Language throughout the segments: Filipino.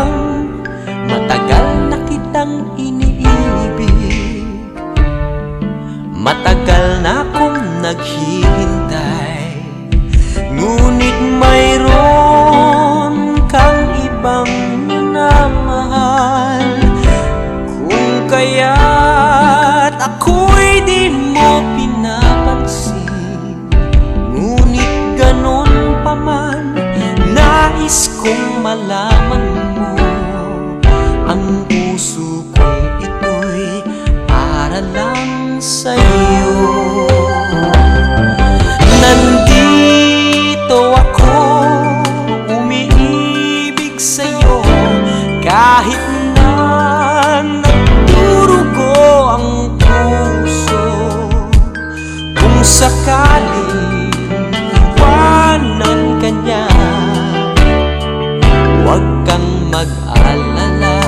bang matagal na kitang iniibig? Matagal na akong naghihintay, ngunit mayroon kang ibang minamahal. Kung kaya't ako'y di mo pinapansin, ngunit ganon pa man, nais kong malaman mo, ang puso kong ito'y para lang sa'yo. Nandito ako, umiibig sa'yo, kahit na nagdurugo ang puso. Kung sakaling iwanan ka niya, huwag kang mag-alala,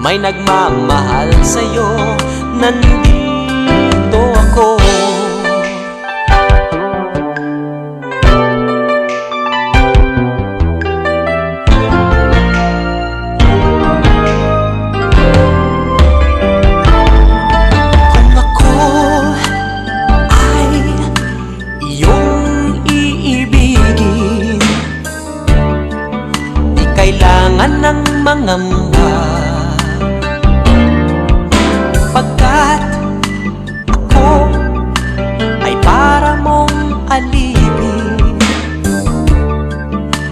may nagmamahal sa'yo. Nandito ako. Kung ako ay iyong iibigin, di kailangan ng mangamba, pagkat ako ay para mong alipin.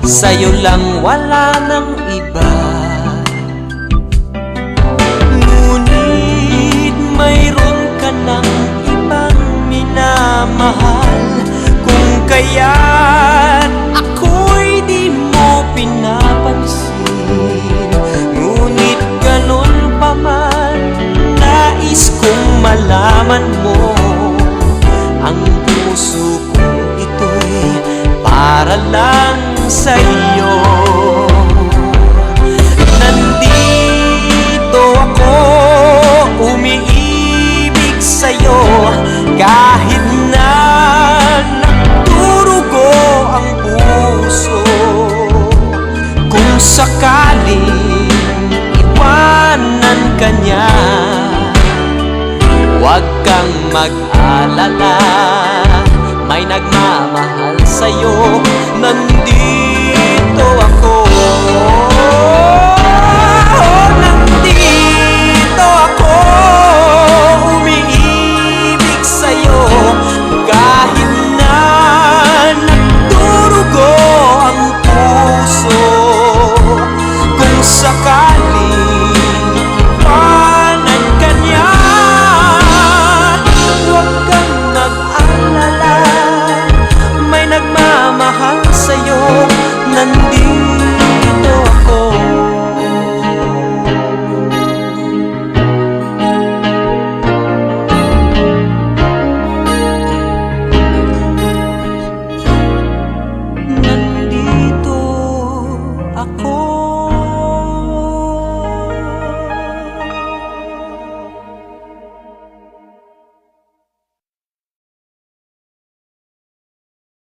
Sa'yo lang, wala nang iba. Ngunit mayroon ka ng ibang minamahal. Kung kaya't ako'y di mo pinapansin, ngunit ganon pa man, nais kong malaman mo, ang puso kong ito'y para lang sa'yo. Nandito ako, umiibig sa'yo, kahit na nagdurugo ang puso. Kung sakaling iwanan ka niya, huwag kang mag-alala, may nagmamahal sa'yo. Nandito